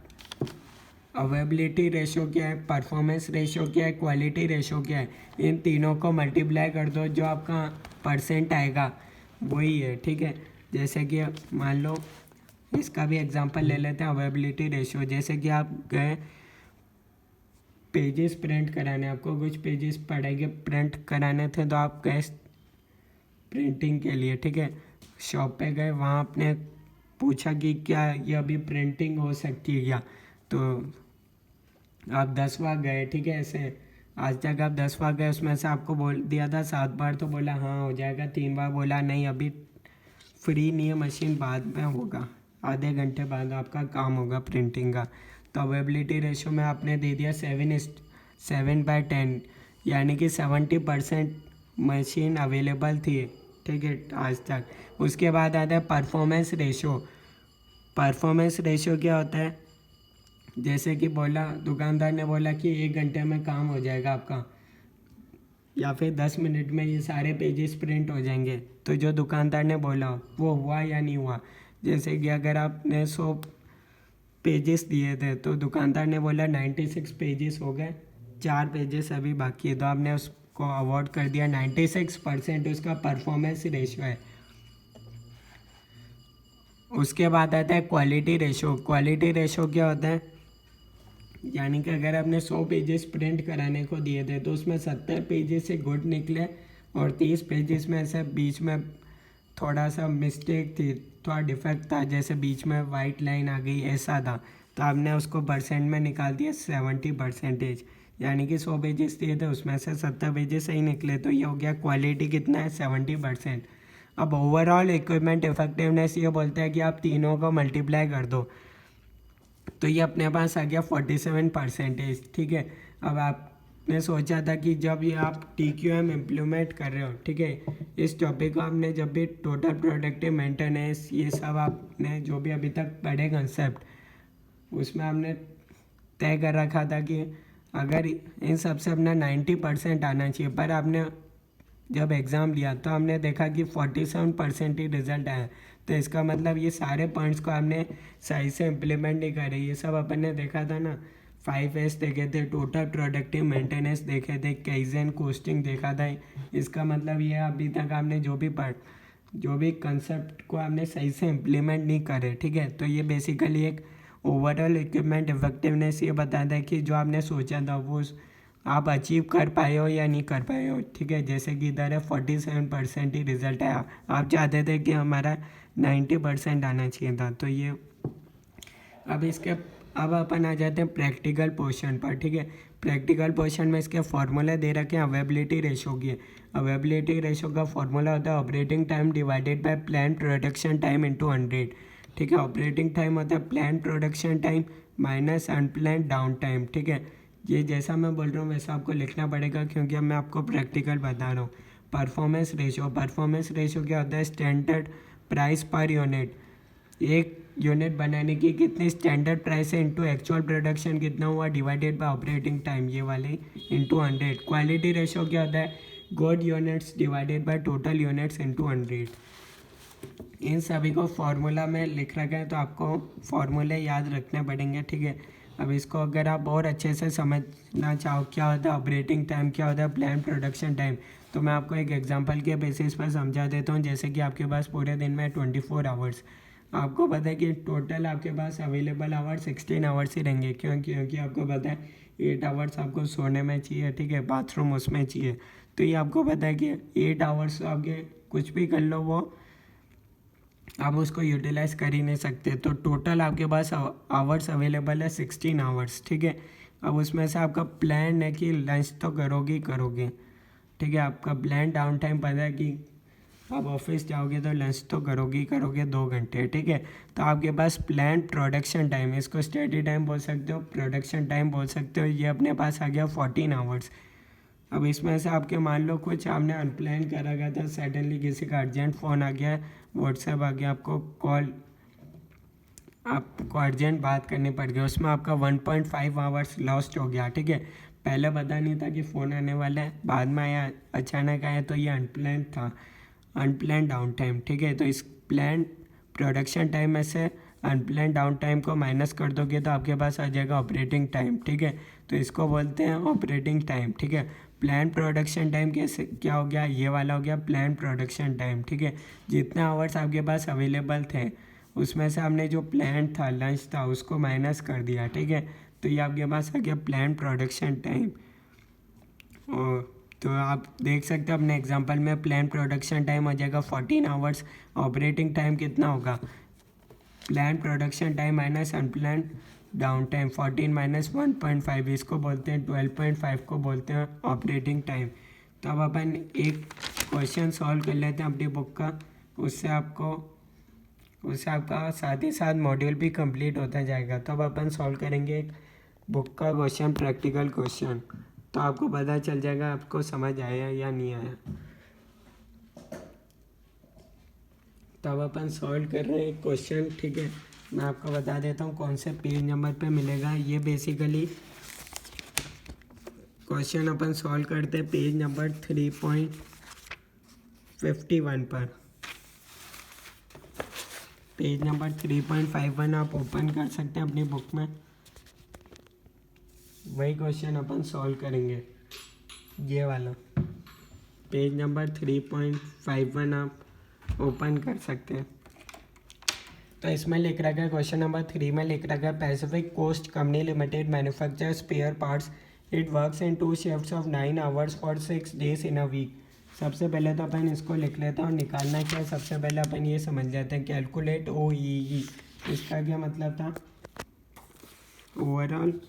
अवेलेबिलिटी रेशो क्या है, परफॉर्मेंस रेशो क्या है, क्वालिटी रेशो क्या है, इन तीनों को मल्टीप्लाई कर दो, जो आपका परसेंट आएगा वही है, ठीक है। जैसे कि मान लो इसका भी एग्जांपल ले लेते हैं अवेलेबिलिटी रेशो। जैसे कि आप गए पेजेस प्रिंट कराने, आपको कुछ पेजेस पढ़ाई के प्रिंट कराने थे तो आप गए प्रिंटिंग के लिए, ठीक है, शॉप पे गए, वहाँ आपने पूछा कि क्या ये अभी प्रिंटिंग हो सकती है क्या, तो आप 10 बार गए, ठीक है, ऐसे आज तक आप 10 बार गए, उसमें से आपको बोल दिया था 7 बार तो बोला हाँ हो जाएगा, 3 बार बोला नहीं अभी फ्री नहीं है मशीन, बाद में होगा, आधे घंटे बाद आपका काम होगा प्रिंटिंग का। तो अवेलेबिलिटी रेशो में आपने दे दिया 7/10, यानी कि 70% मशीन अवेलेबल थी, ठीक है, आज तक। उसके बाद आता है परफॉर्मेंस रेशो। परफॉर्मेंस रेशियो क्या होता है, जैसे कि बोला दुकानदार ने बोला कि 1 घंटे में काम हो जाएगा आपका, या फिर 10 मिनट में ये सारे पेजेस प्रिंट हो जाएंगे, तो जो दुकानदार ने बोला वो हुआ या नहीं हुआ। जैसे कि अगर आपने 100 पेजेस दिए थे तो दुकानदार ने बोला 96 पेजेस हो गए, 4 पेजेस अभी बाकी है, तो आपने उसको अवार्ड कर दिया 96%, उसका परफॉर्मेंस रेशियो है। उसके बाद आता है क्वालिटी रेशो। क्वालिटी रेशो क्या होता है, यानी कि अगर आपने 100 पेजेस प्रिंट कराने को दिए थे तो उसमें 70 पेजेस से गुड निकले और 30 पेजेस में ऐसे बीच में थोड़ा सा मिस्टेक थी, थोड़ा डिफेक्ट था, जैसे बीच में वाइट लाइन आ गई, ऐसा था, तो आपने उसको परसेंट में निकाल दिया 70%, यानी कि 100 पेजेस दिए थे उसमें से 70 पेजेस सही निकले, तो ये हो गया क्वालिटी कितना है 70%। अब ओवरऑल इक्विपमेंट इफेक्टिवनेस ये बोलता है कि आप तीनों को मल्टीप्लाई कर दो, तो ये अपने पास आ गया 47%। ठीक है, अब आपने सोचा था कि जब ये आप TQM इम्प्लीमेंट कर रहे हो, ठीक है, इस टॉपिक को आपने जब भी टोटल प्रोडक्टिव मेंटेनेंस ये सब आपने जो भी अभी तक पढ़े कंसेप्ट, उसमें आपने तय कर रखा था कि अगर इन सब से अपना 90% आना चाहिए, पर आपने जब एग्ज़ाम लिया तो हमने देखा कि 47% ही रिजल्ट आया, तो इसका मतलब ये सारे पॉइंट्स को आपने सही से इम्प्लीमेंट नहीं करे। ये सब अपन ने देखा था ना, 5S देखे थे, टोटल प्रोडक्टिव मेंटेनेंस देखे थे, काइज़ेन कोस्टिंग देखा था। इसका मतलब ये अभी तक आपने जो भी कंसेप्ट को आपने सही से इम्प्लीमेंट नहीं करे, ठीक है। तो ये बेसिकली एक ओवरऑल इक्विपमेंट इफेक्टिवनेस ये बताता है कि जो आपने सोचा था वो आप अचीव कर पाए हो या नहीं कर पाए हो, ठीक है। जैसे कि इधर है 47% ही रिजल्ट आया, आप चाहते थे कि हमारा 90% आना चाहिए था, तो ये अब अपन आ जाते हैं प्रैक्टिकल पोर्शन पर, ठीक है। प्रैक्टिकल पोर्शन में इसके फॉर्मूले दे रखे हैं अवेबिलिटी रेशो के। अवेबिलिटी रेशो का फॉर्मूला होता है operating time divided by plan production time into 100, ठीक है। ऑपरेटिंग टाइम होता है plan production time minus unplan downtime, ठीक है। ये जैसा मैं बोल रहा हूँ वैसा आपको लिखना पड़ेगा, क्योंकि अब मैं आपको प्रैक्टिकल बता रहा हूँ। परफॉर्मेंस रेशो क्या होता है, स्टैंडर्ड प्राइस पर यूनिट, एक यूनिट बनाने की कितनी स्टैंडर्ड प्राइस है इंटू एक्चुअल प्रोडक्शन कितना हुआ डिवाइडेड बाय ऑपरेटिंग टाइम, ये वाले इंटू 100। क्वालिटी रेशो क्या होता है, good units divided by total units into 100। इन सभी को फार्मूला में लिख रखा है, तो आपको फार्मूले याद रखने पड़ेंगे, ठीक है। अब इसको अगर आप और अच्छे से समझना चाहो क्या होता है ऑपरेटिंग टाइम, क्या होता है प्लान प्रोडक्शन टाइम, तो मैं आपको एक एग्जांपल के बेसिस पर समझा देता हूँ। जैसे कि आपके पास पूरे दिन में 24 आवर्स, आपको पता है कि टोटल आपके पास अवेलेबल आवर 16 आवर्स ही रहेंगे, क्योंकि आपको पता है 8 आवर्स आपको सोने में चाहिए, ठीक है, बाथरूम उसमें चाहिए, तो ये आपको पता है कि 8 आवर्स आपके कुछ भी कर लो वो आप उसको यूटिलाइज कर ही नहीं सकते। तो टोटल आपके पास आवर्स अवेलेबल है 16 आवर्स, ठीक है। अब उसमें से आपका प्लान है कि लंच तो करोगे, ठीक है। आपका प्लान डाउन टाइम पता है कि आप ऑफिस जाओगे तो लंच तो करोगे 2 घंटे, ठीक है। तो आपके पास प्लान प्रोडक्शन टाइम, इसको स्टडी टाइम बोल सकते हो, प्रोडक्शन टाइम बोल सकते हो, ये अपने पास आ गया 14 आवर्स। अब इसमें से आपके मान लो कुछ आपने अनप्लान करा गया था, सडनली किसी का अर्जेंट फ़ोन आ गया, व्हाट्सएप आ गया, आपको अर्जेंट बात करनी पड़ गई, उसमें आपका 1.5 आवर्स लॉस्ट हो गया, ठीक है। पहले पता नहीं था कि फ़ोन आने वाला है, बाद में आया, अचानक आया, तो ये अनप्लान था, अनप्लान डाउन टाइम, ठीक है। तो इस प्लान प्रोडक्शन टाइम में से अनप्लान डाउन टाइम को माइनस कर दोगे तो आपके पास आ जाएगा ऑपरेटिंग टाइम, ठीक है। तो इसको बोलते हैं ऑपरेटिंग टाइम, ठीक है। प्लान प्रोडक्शन टाइम कैसे क्या हो गया, ये वाला हो गया प्लान प्रोडक्शन टाइम, ठीक है। जितने आवर्स आपके पास अवेलेबल थे उसमें से हमने जो प्लान था लंच था उसको माइनस कर दिया, ठीक है। तो ये आपके पास आ गया प्लान प्रोडक्शन टाइम। और तो आप देख सकते हो अपने एग्जांपल में प्लान प्रोडक्शन टाइम हो जाएगा 14 आवर्स, ऑपरेटिंग टाइम कितना होगा, plan production time minus unplan downtime, 14 minus 1.5, इसको बोलते हैं 12.5 को बोलते हैं ऑपरेटिंग टाइम। तो अब अपन एक क्वेश्चन सॉल्व कर लेते हैं अपनी बुक का, उससे आपका साथ ही साथ मॉड्यूल भी कंप्लीट होता जाएगा। तो अब अपन सॉल्व करेंगे एक बुक का क्वेश्चन, प्रैक्टिकल क्वेश्चन, तो आपको पता चल जाएगा आपको समझ आया या नहीं आया। तो अब अपन सॉल्व कर रहे हैं एक क्वेश्चन, ठीक है। मैं आपको बता देता हूँ कौन से पेज नंबर पे मिलेगा। ये बेसिकली क्वेश्चन अपन सॉल्व करते हैं पेज नंबर 3.51 पर। पेज नंबर 3.51 आप ओपन कर सकते हैं अपनी बुक में। वही क्वेश्चन अपन सॉल्व करेंगे, ये वाला पेज नंबर 3.51 आप ओपन कर सकते हैं। तो इसमें लिख रखा है, क्वेश्चन नंबर 3 में लिख रखा है, Pacific Coast Company Limited manufacture spare parts, it works in 2 shifts of 9 hours for 6 days in a week. सबसे पहले तो अपन इसको लिख लेते हैं और निकालना क्या है सबसे पहले अपन ये समझ लेते हैं। कैलकुलेट OEE, इसका क्या मतलब था, ओवरऑल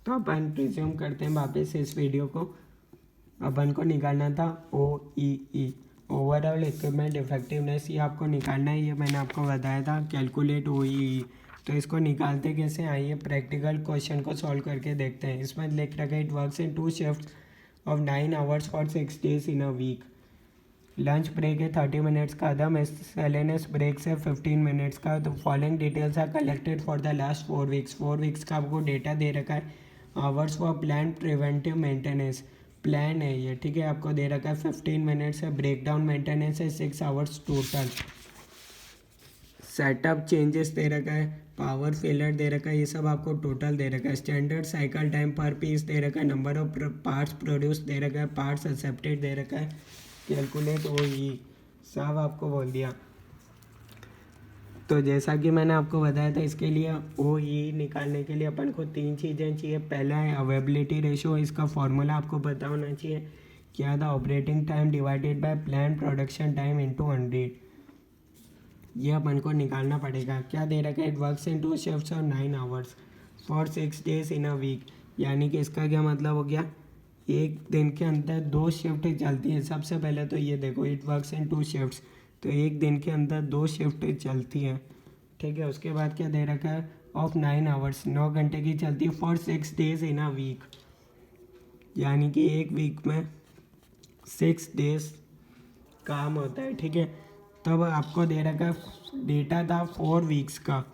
तो अपन रिज्यूम करते हैं वापस इस वीडियो को। अपन को निकालना था OEE, ओवरऑल इक्विपमेंट इफेक्टिवनेस, ये आपको निकालना है। ये मैंने आपको बताया था कैलकुलेट OEE। तो इसको निकालते कैसे, आइए प्रैक्टिकल क्वेश्चन को सॉल्व करके देखते हैं। इसमें लिख रखा है, it works in 2 shift of 9 hours for 6 days in a week. Lunch break है 30 मिनट्स का, अदर मिसलेनियस ब्रेक्स है 15 मिनट्स का। तो following details are collected for the last 4 weeks. 4 weeks का आपको डेटा दे रखा है। Hours for plan preventive maintenance, plan है ये, ठीक है, आपको दे रखा है 15 मिनट्स है। ब्रेक डाउन मेंटेनेंस है 6 आवर्स टोटल। सेटअप चेंजेस दे रखा है, पावर फेलर दे रखा है, ये सब आपको टोटल दे रखा है। स्टैंडर्ड साइकिल टाइम पर पीस दे रखा है, नंबर ऑफ पार्ट्स प्रोड्यूस दे रखा है, पार्ट्स एक्सेप्टेड दे रखा है। कैलकुलेट OEE सब आपको बोल दिया। तो जैसा कि मैंने आपको बताया था, इसके लिए OEE निकालने के लिए अपन को 3 चीज़ें चाहिए। पहला है अवेबिलिटी रेशो, इसका फॉर्मूला आपको पता होना चाहिए, क्या था, operating time divided by plan production time into 100। ये अपन को निकालना पड़ेगा। क्या दे रखा है, इट वर्क्स इन 2 शिफ्ट्स और 9 hours for 6 days in a week. यानी कि इसका क्या मतलब हो गया, एक दिन के अंदर 2 शिफ्ट चलती है। सबसे पहले तो ये देखो, इट वर्क्स इन 2 शिफ्ट्स, तो एक दिन के अंदर 2 शिफ्ट चलती है, ठीक है। उसके बाद क्या दे रखा है, ऑफ 9 आवर्स, 9 घंटे की चलती है, for 6 days in a week. यानी कि एक वीक में 6 डेज काम होता है, ठीक है। तब आपको दे रखा है, डेटा था 4 वीक्स का,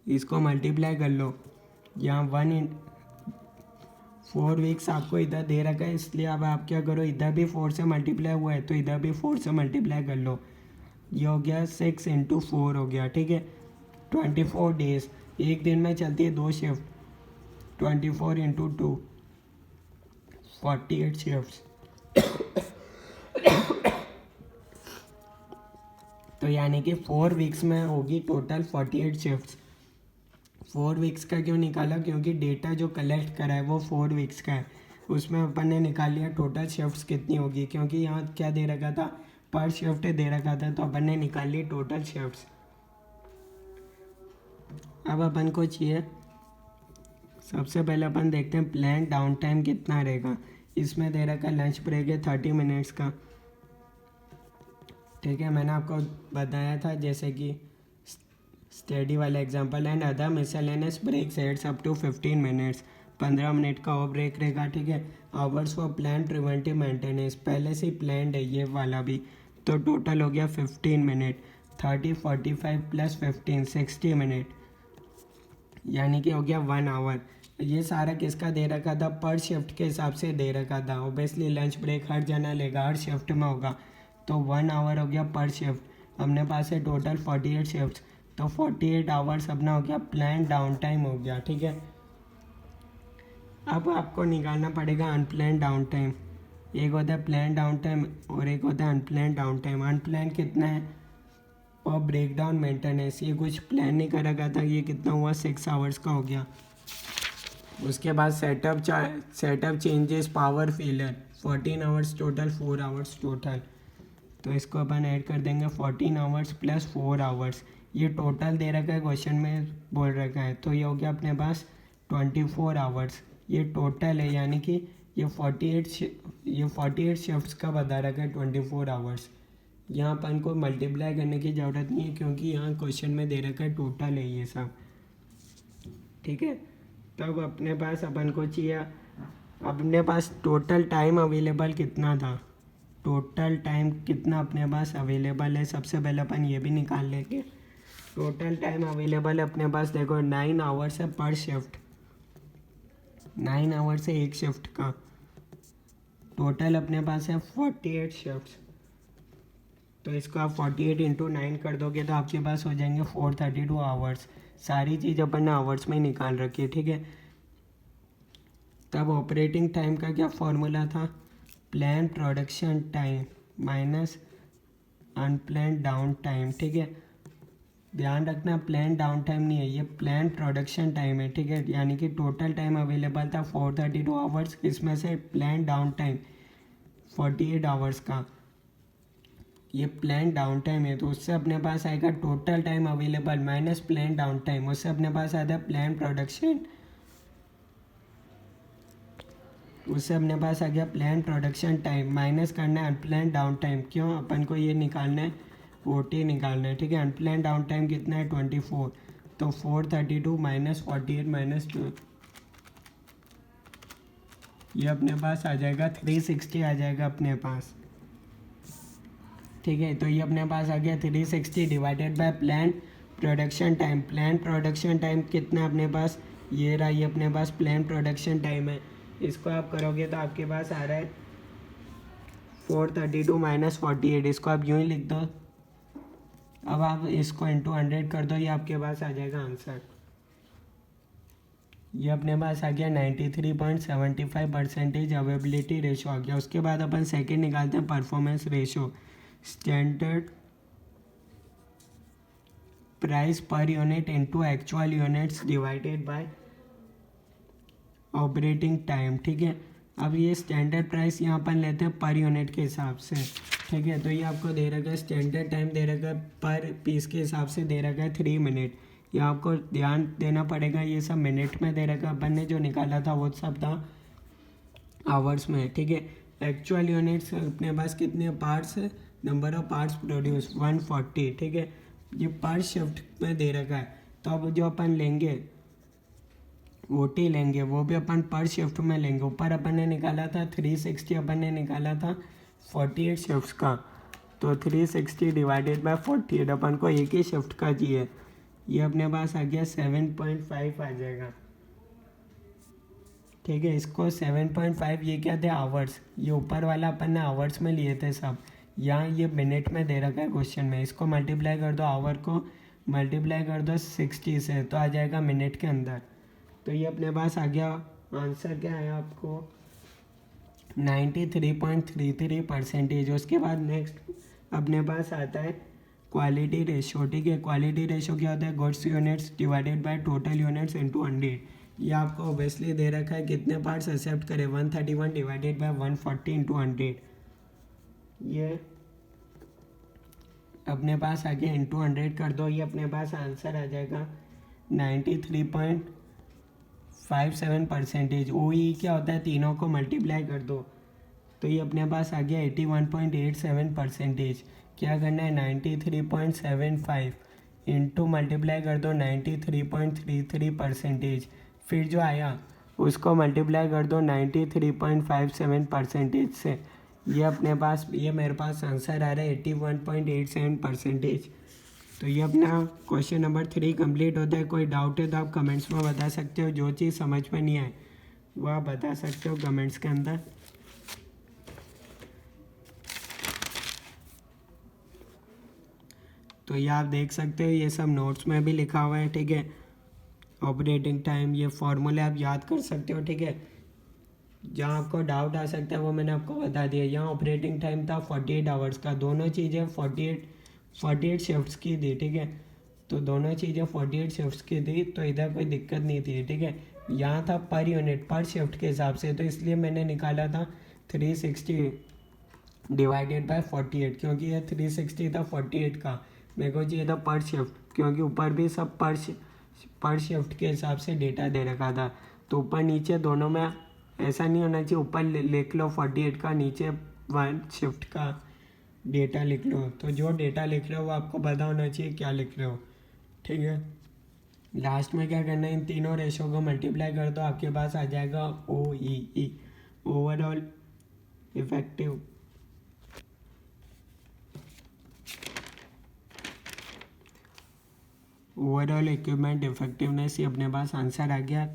इसको मल्टीप्लाई कर लो। यहाँ 4 वीक्स आपको इधर दे रखा है, इसलिए अब आप क्या करो, इधर भी 4 से मल्टीप्लाई हुआ है तो इधर भी 4 से मल्टीप्लाई कर लो। ये हो गया 6 × 4 हो गया, ठीक है। 24 डेज, एक दिन में चलती है 2 शिफ्ट, 24 × 2 48 शिफ्ट। तो यानी कि 4 वीक्स में होगी टोटल 48 शिफ्ट्स। 4 वीक्स का क्यों निकाला, क्योंकि डेटा जो कलेक्ट करा है वो 4 वीक्स का है। उसमें अपन ने निकाल लिया टोटल शिफ्ट्स कितनी होगी, क्योंकि यहाँ क्या दे रखा था, पर शिफ्ट दे रखा था, तो अपन ने निकाल ली टोटल शिफ्ट्स। अब अपन को चाहिए, सबसे पहले अपन देखते हैं प्लान डाउन टाइम कितना रहेगा। इसमें दे रखा लंच ब्रेक है 30 मिनट्स का, ठीक है। मैंने आपको बताया था जैसे कि स्टडी वाला example, and other miscellaneous breaks adds up to 15 minutes, 15 minute का और ब्रेक रहेगा, ठीक है। Hours for plan preventive maintenance, पहले से प्लान है ये वाला भी, तो टोटल हो गया 15 मिनट। 30 45 + 15 60 मिनट, यानी कि हो गया 1 आवर। ये सारा किसका दे रखा था, पर शिफ्ट के हिसाब से दे रखा था। ओबियसली लंच ब्रेक हर जना लेगा, हर शिफ्ट में होगा, तो 1 आवर हो गया पर शिफ्ट। अपने पास है टोटल 48 शिफ्ट, तो 48 आवर्स अपना हो गया प्लान डाउन टाइम हो गया, ठीक है। अब आपको निकालना पड़ेगा अनप्लान डाउन टाइम। एक होता है प्लान डाउन टाइम और एक होता है अनप्लान डाउन टाइम। अनप्लान कितना है, और ब्रेक डाउन मेंटेनेंस, ये कुछ प्लान नहीं करा गया था, ये कितना हुआ 6 आवर्स का हो गया। उसके बाद setup changes power failure 14 hours total, 4 hours total. तो इसको अपन ऐड कर देंगे 14 आवर्स + 4 आवर्स। ये टोटल दे रखा है, क्वेश्चन में बोल रखा है, तो ये हो गया अपने पास 24 आवर्स। ये टोटल है, यानी कि ये 48 शिफ्ट्स का बता रखा है 24 आवर्स। यहाँ अपन को मल्टीप्लाई करने की ज़रूरत नहीं है, क्योंकि यहाँ क्वेश्चन में दे रखा है टोटल है ये सब, ठीक है। तब अपने पास अपन को चाहिए अपने पास टोटल टाइम अवेलेबल कितना था, टोटल टाइम कितना अपने पास अवेलेबल है, सबसे पहले अपन ये भी निकाल लेंगे। टोटल टाइम अवेलेबल है अपने पास, देखो 9 आवर्स है पर शिफ्ट, 9 आवर्स है एक शिफ्ट का। टोटल अपने पास है 48 शिफ्ट्स, तो इसको आप 48 इंटू 9 कर दोगे तो आपके पास हो जाएंगे 432 आवर्स। सारी चीज़ अपन ने आवर्स में निकाल रखी है, ठीक है। तब ऑपरेटिंग टाइम का क्या फॉर्मूला था, plan production time minus unplan downtime, ठीक है। ध्यान रखना प्लान डाउन टाइम नहीं है, ये प्लान प्रोडक्शन टाइम है, ठीक है। यानी कि टोटल टाइम अवेलेबल था 432 आवर्स, इसमें से प्लान डाउन टाइम 48 आवर्स का, ये प्लान डाउन टाइम है, तो उससे अपने पास आएगा total time available minus plan down time, उससे अपने पास आता है प्लान प्रोडक्शन, उससे अपने पास आ गया प्लान प्रोडक्शन टाइम माइनस करना है अनप्लान डाउन टाइम। क्यों, अपन को ये निकालना है, OT निकालना है, ठीक है। अनप्लान डाउन टाइम कितना है 24, तो 432 माइनस 48 माइनस 2, ये अपने पास आ जाएगा 360 आ जाएगा अपने पास, ठीक है। तो ये अपने पास आ गया 360 divided by plan production time. Plan production time कितना है अपने पास, ये रहा, ये अपने पास प्लान प्रोडक्शन टाइम है। इसको आप करोगे तो आपके पास आ रहा है 432 माइनस 48, इसको आप यूँ ही लिख दो। अब आप इसको इंटू 100 कर दो, ये आपके पास आ जाएगा आंसर। ये अपने पास आ गया 93.75% अवेबिलिटी रेशो आ गया। उसके बाद अपन सेकंड निकालते हैं performance ratio, standard price per unit into actual units divided by operating time, ठीक है। अब ये स्टैंडर्ड प्राइस यहाँ पर लेते हैं पर यूनिट के हिसाब से, ठीक है। तो ये आपको दे रखा है, स्टैंडर्ड टाइम दे रखा है पर पीस के हिसाब से दे रखा है 3 मिनट। ये आपको ध्यान देना पड़ेगा, ये सब मिनट में दे रखा है, अपन ने जो निकाला था वो सब था आवर्स में, ठीक है। एक्चुअल यूनिट्स अपने पास कितने पार्ट्स है, नंबर ऑफ पार्ट्स प्रोड्यूस 140, ठीक है। ये पर शिफ्ट में दे रखा है, तो अब जो अपन लेंगे OT लेंगे वो भी अपन पर शिफ्ट में लेंगे। ऊपर अपन ने निकाला था 360, अपन ने निकाला था 48 शिफ्ट्स का, तो 360 डिवाइडेड बाय 48, अपन को एक ही शिफ्ट का चाहिए, ये अपने पास आ गया 7.5 आ जाएगा, ठीक है। इसको 7.5, ये क्या थे आवर्स, ये ऊपर वाला अपन ने आवर्स में लिए थे सब, यहाँ ये मिनट में दे रखा है क्वेश्चन में। इसको मल्टीप्लाई कर दो, आवर को मल्टीप्लाई कर दो 60 से, तो आ जाएगा मिनट के अंदर। तो ये अपने पास आ गया आंसर, क्या है आपको 93.33%। उसके बाद नेक्स्ट अपने पास आता है क्वालिटी रेशो, ठीक है। क्वालिटी रेशो क्या होता है, goods units divided by total units into 100। ये आपको ऑब्वियसली दे रखा है कितने पार्ट्स एक्सेप्ट करें, 131 डिवाइडेड बाय 140 इंटू 100, ये अपने पास आ गया इंटू 100 कर दो, ये अपने पास आंसर आ जाएगा 93.57%। OE क्या होता है, तीनों को मल्टीप्लाई कर दो, तो ये अपने पास आ गया 81.87%। क्या करना है, 93.75 इंटू मल्टीप्लाई कर दो 93.33%, फिर जो आया उसको मल्टीप्लाई कर दो 93.57% से, ये अपने पास, ये मेरे पास आंसर आ रहा है 81.87%। तो ये अपना क्वेश्चन नंबर 3 कंप्लीट होता है। कोई डाउट है तो आप कमेंट्स में बता सकते हो, जो चीज़ समझ में नहीं आए वो आप बता सकते हो कमेंट्स के अंदर। तो ये आप देख सकते हो, ये सब नोट्स में भी लिखा हुआ है, ठीक है। ऑपरेटिंग टाइम, ये फॉर्मूले आप याद कर सकते हो, ठीक है। जहाँ आपको डाउट आ सकता है वो मैंने आपको बता दिया। यहाँ ऑपरेटिंग टाइम था 48 आवर्स का, दोनों चीज़ें 48 शिफ्ट्स की थी, ठीक है। तो दोनों चीज़ें 48 शिफ्ट्स की थी, तो इधर कोई दिक्कत नहीं थी, ठीक है। यहाँ था पर यूनिट पर शिफ्ट के हिसाब से, तो इसलिए मैंने निकाला था 360 डिवाइडेड बाय 48, क्योंकि ये 360 था 48 का, मेरे को चाहिए था पर शिफ्ट, क्योंकि ऊपर भी सब पर शिफ्ट के हिसाब से डेटा दे रखा था। तो ऊपर नीचे दोनों में ऐसा नहीं होना चाहिए, ऊपर लिख लो 48 का, नीचे 1 शिफ्ट का डेटा लिख लो। तो जो डेटा लिख रहे हो वो आपको पता होना चाहिए क्या लिख रहे हो, ठीक है। लास्ट में क्या करना है, इन तीनों रेशो को मल्टीप्लाई कर दो, आपके पास आ जाएगा OEE। Overall effective overall equipment effectiveness, ये अपने पास आंसर आ गया।